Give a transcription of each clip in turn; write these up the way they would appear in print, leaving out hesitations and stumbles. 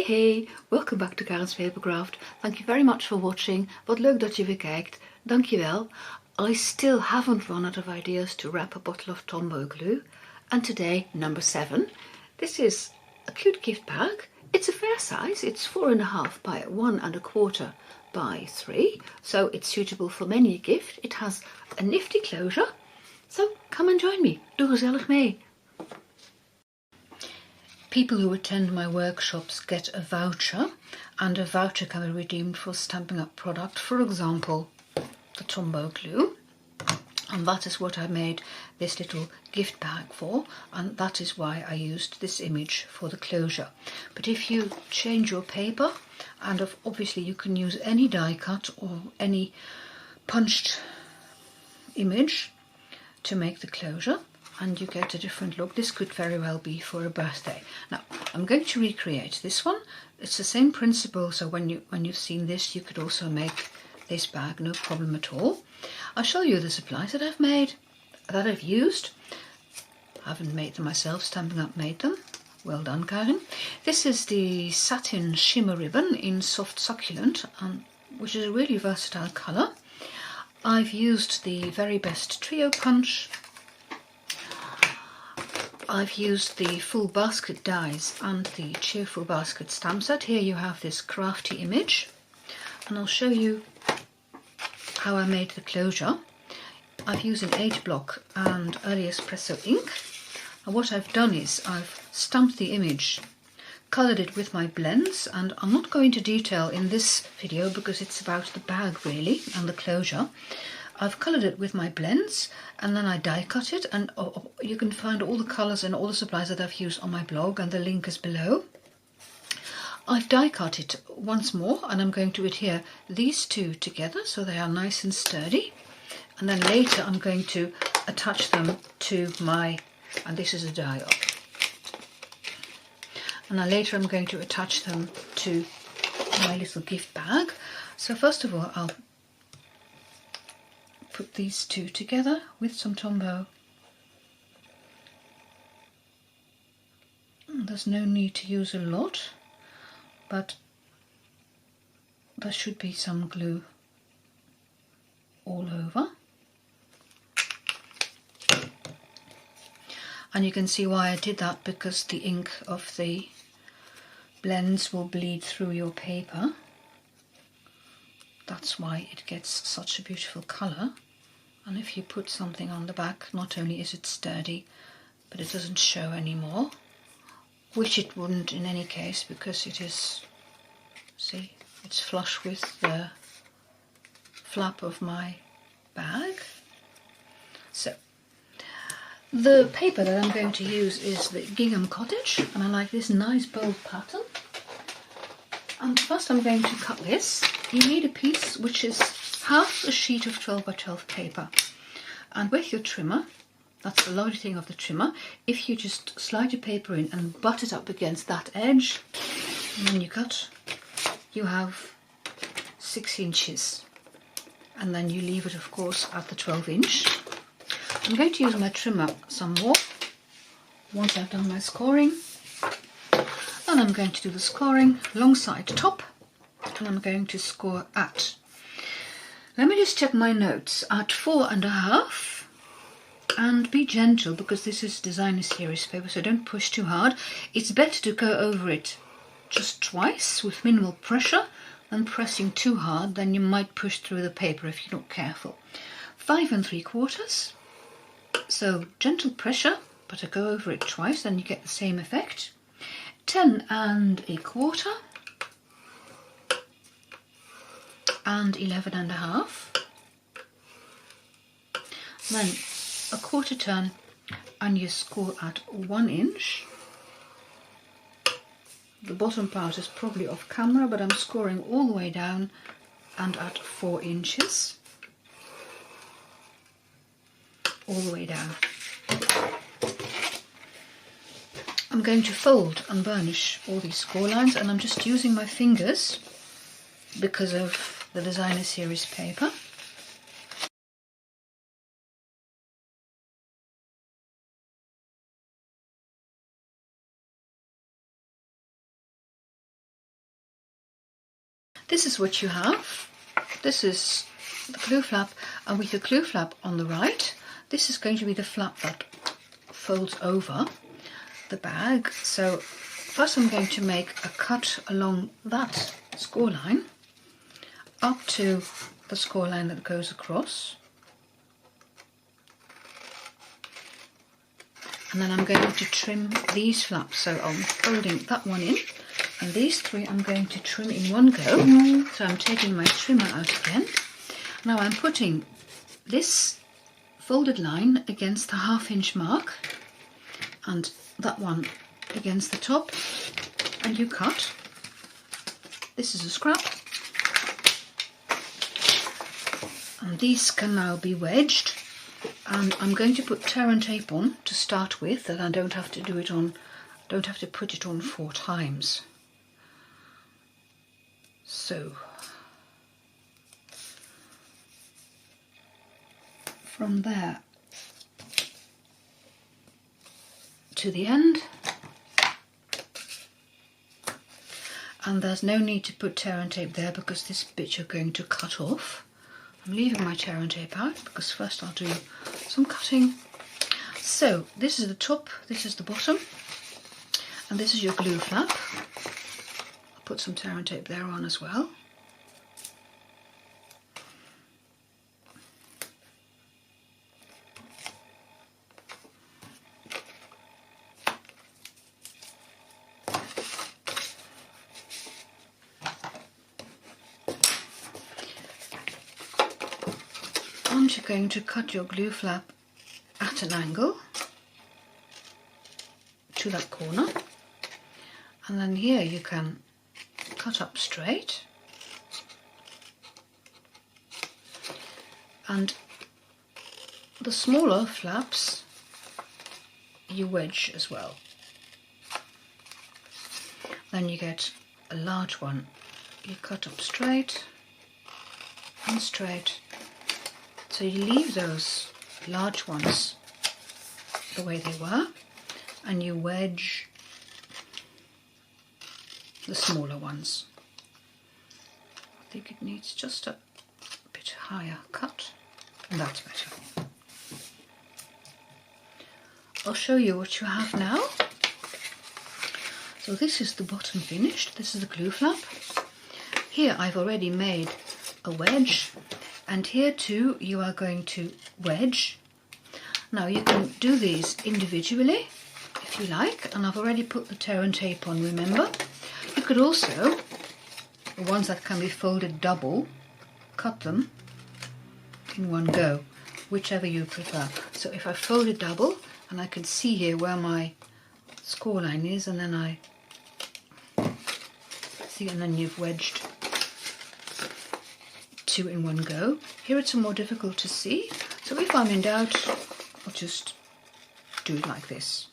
Hey, welcome back to Karen's Papercraft. Thank you very much for watching. Wat leuk dat je weer kijkt. Dankjewel. I still haven't run out of ideas to wrap a bottle of Tombow glue. And today, number 7. This is a cute gift bag. It's a fair size. It's 4.5 by 1.25 by 3. So it's suitable for many a gift. It has a nifty closure. So come and join me. Doe gezellig mee. People who attend my workshops get a voucher, and a voucher can be redeemed for Stampin' Up product, for example, the Tombow glue. And that is what I made this little gift bag for, and that is why I used this image for the closure. But if you change your paper, and obviously you can use any die cut or any punched image to make the closure, and you get a different look. This could very well be for a birthday. Now I'm going to recreate this one. It's the same principle, so when you've seen this, you could also make this bag, no problem at all. I'll show you the supplies that I've made, that I've used. I haven't made them myself, Stampin' Up made them. Well done, Karen. This is the satin shimmer ribbon in soft succulent, which is a really versatile colour. I've used the Very Best Trio Punch. I've used the full basket dies and the cheerful basket stamp set. Here you have this crafty image, and I'll show you how I made the closure. I've used an 8 block and early espresso ink, and what I've done is I've stamped the image, coloured it with my blends, and I'm not going into detail in this video because it's about the bag really and the closure. I've coloured it with my blends, and then I die cut it, and you can find all the colours and all the supplies that I've used on my blog, and the link is below. I've die cut it once more, and I'm going to adhere these two together so they are nice and sturdy, and then later I'm going to attach them to my, and this is a die up, and then later I'm going to attach them to my little gift bag. So first of all, I'll put these two together with some Tombow. There's no need to use a lot, but there should be some glue all over. And you can see why I did that, because the ink of the blends will bleed through your paper. That's why it gets such a beautiful colour. And if you put something on the back, not only is it sturdy, but it doesn't show anymore, which it wouldn't in any case, because it is, see, it's flush with the flap of my bag. So the paper that I'm going to use is the Gingham Cottage, and I like this nice bold pattern. And first I'm going to cut this. You need a piece which is half a sheet of 12 by 12 paper, and with your trimmer, that's the lovely thing of the trimmer, if you just slide your paper in and butt it up against that edge, and then you cut, you have 6 inches, and then you leave it of course at the 12 inch. I'm going to use my trimmer some more once I've done my scoring, and I'm going to do the scoring long side top, and I'm going to score at, let me just check my notes, at 4.5, and be gentle because this is designer series paper, so don't push too hard. It's better to go over it just twice with minimal pressure than pressing too hard, then you might push through the paper if you're not careful. 5 3/4, so gentle pressure, but to go over it twice, then you get the same effect. 10 1/4, and 11.5, then a quarter turn, and you score at 1 inch. The bottom part is probably off camera, but I'm scoring all the way down and at 4 inches, all the way down. I'm going to fold and burnish all these score lines, and I'm just using my fingers because of the designer series paper. this is what you have. This is the clue flap, and with the clue flap on the right, this is going to be the flap that folds over the bag. So first I'm going to make a cut along that score line up to the score line that goes across, and then I'm going to trim these flaps. So I'm folding that one in, and these three I'm going to trim in one go. So I'm taking my trimmer out again. Now I'm putting this folded line against the 1/2 inch mark and that one against the top, and you cut. This is a scrap, and these can now be wedged, and I'm going to put tear and tape on to start with, that I don't have to do it on, don't have to put it on 4 times. So from there to the end, and there's no need to put tear and tape there because this bit you're going to cut off. I'm leaving my tear and tape out because first I'll do some cutting. So this is the top, this is the bottom, and this is your glue flap. I'll put some tear and tape there on as well. And you're going to cut your glue flap at an angle to that corner, and then here you can cut up straight, and the smaller flaps you wedge as well. Then you get a large one, you cut up straight and straight. So you leave those large ones the way they were, and you wedge the smaller ones. I think it needs just a bit higher cut, and that's better. I'll show you what you have now. So this is the bottom finished, this is the glue flap. Here I've already made a wedge, and here too you are going to wedge. Now you can do these individually if you like, and I've already put the tear and tape on, remember. You could also, the ones that can be folded double, cut them in one go, whichever you prefer. So if I fold it double, and I can see here where my score line is, and then I see, and then you've wedged 2 in one go. Here it's more difficult to see, so if I'm in doubt, I'll just do it like this.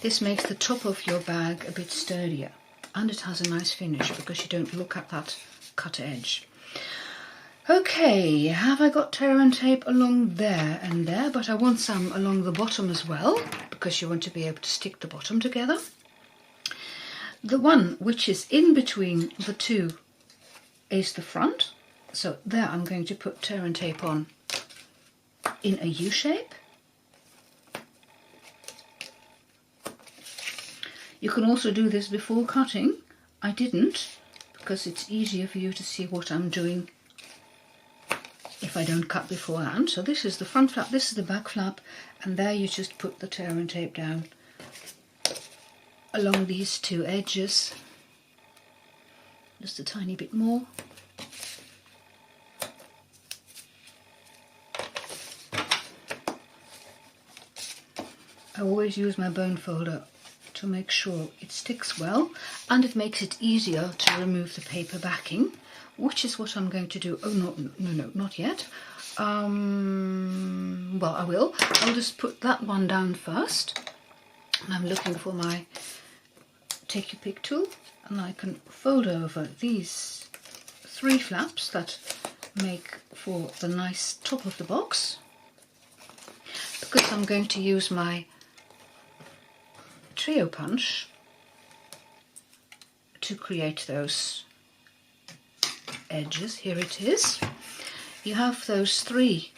This makes the top of your bag a bit sturdier, and it has a nice finish because you don't look at that cut edge. Okay, have I got tear and tape along there and there, but I want some along the bottom as well, because you want to be able to stick the bottom together. The one which is in between the two is the front, so there I'm going to put tear and tape on in a U shape. You can also do this before cutting. I didn't, because it's easier for you to see what I'm doing if I don't cut beforehand. So this is the front flap, this is the back flap, and there you just put the tear and tape down along these two edges, just a tiny bit more. I always use my bone folder to make sure it sticks well, and it makes it easier to remove the paper backing, which is what I'm going to do. Oh, no, not yet. Well, I will. I'll just put that one down first, and I'm looking for my take your pick tool, and I can fold over these 3 flaps that make for the nice top of the box, because I'm going to use my trio punch to create those edges. Here it is. You have those 3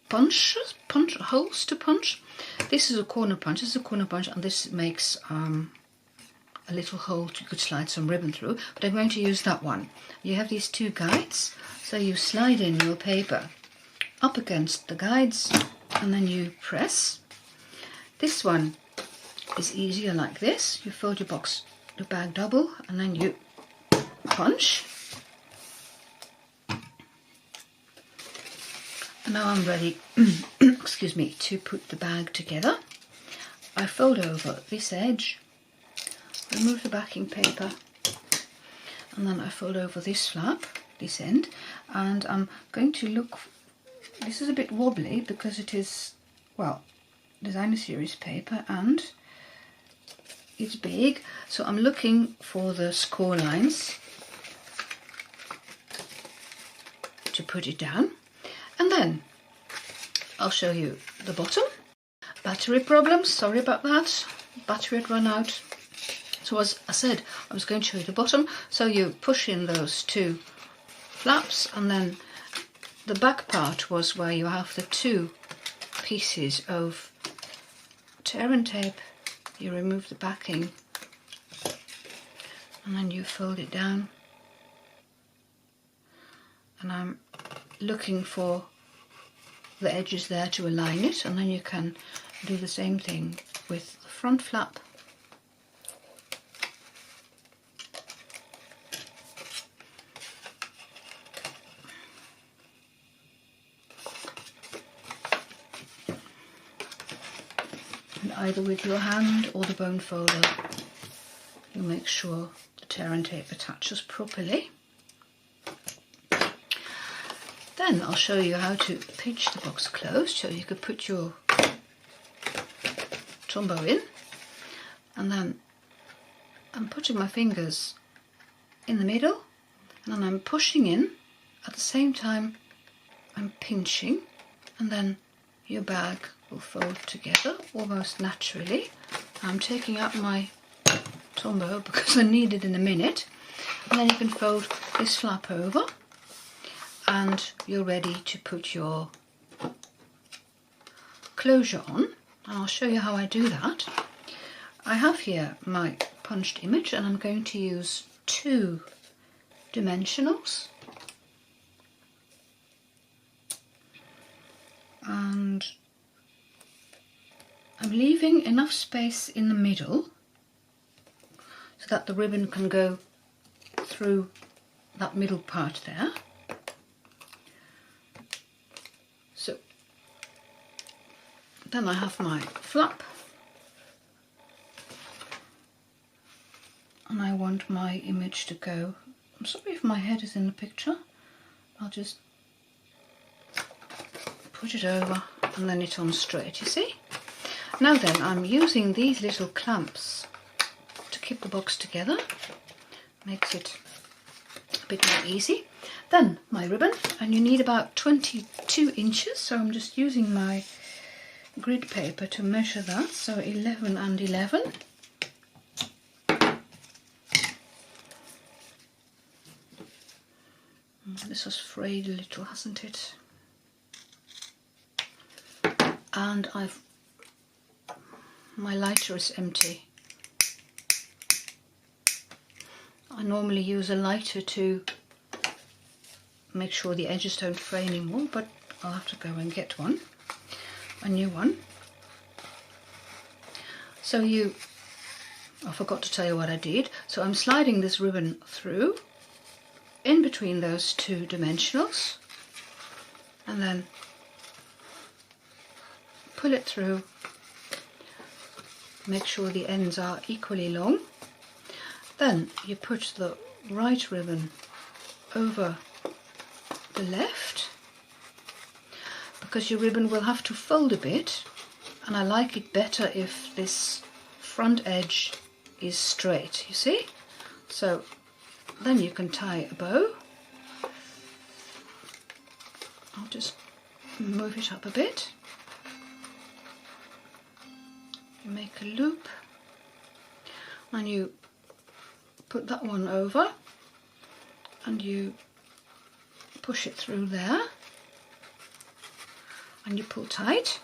punch holes to punch. This is a corner punch, and this makes a little hole you could slide some ribbon through, but I'm going to use that one. You have these 2 guides, so you slide in your paper up against the guides and then you press. This one is easier like this. You fold your bag double and then you punch. And now I'm ready excuse me, to put the bag together. I fold over this edge, remove the backing paper, and then I fold over this flap, this end, and I'm going to look. This is a bit wobbly because it is, well, designer series paper and it's big, so I'm looking for the score lines to put it down, and then I'll show you the bottom. Battery problems, sorry about that, battery had run out. So as I said, I was going to show you the bottom. So you push in those 2 flaps, and then the back part was where you have the 2 pieces of tear and tape. You remove the backing and then you fold it down. And I'm looking for the edges there to align it, and then you can do the same thing with the front flap. And either with your hand or the bone folder, you make sure the tear and tape attaches properly. Then I'll show you how to pinch the box closed, so you could put your Tombow in, and then I'm putting my fingers in the middle, and then I'm pushing in at the same time I'm pinching, and then your bag will fold together almost naturally. I'm taking out my Tombow because I need it in a minute, and then you can fold this flap over and you're ready to put your closure on, and I'll show you how I do that. I have here my punched image, and I'm going to use 2 dimensionals, and I'm leaving enough space in the middle so that the ribbon can go through that middle part there. So then I have my flap, and I want my image to go. I'm sorry if my head is in the picture. I'll just put it over and then it's on straight, you see. Now then, I'm using these little clamps to keep the box together. Makes it a bit more easy. Then my ribbon, and you need about 22 inches, so I'm just using my grid paper to measure that, so 11 and 11. This has frayed a little, hasn't it? And my lighter is empty. I normally use a lighter to make sure the edges don't fray anymore, but I'll have to go and get one, a new one. So I forgot to tell you what I did. So I'm sliding this ribbon through in between those 2 dimensionals, and then pull it through, make sure the ends are equally long. Then you put the right ribbon over the left, because your ribbon will have to fold a bit, and I like it better if this front edge is straight, you see. So then you can tie a bow. I'll just move it up a bit. You make a loop and you put that one over and you push it through there and you pull tight.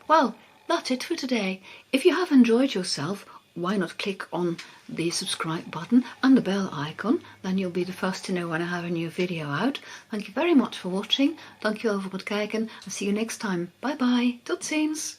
Well, that's it for today. If you have enjoyed yourself, why not click on the subscribe button and the bell icon, then you'll be the first to know when I have a new video out. Thank you very much for watching. Dank je wel voor het kijken and see you next time. Bye bye. Tot ziens.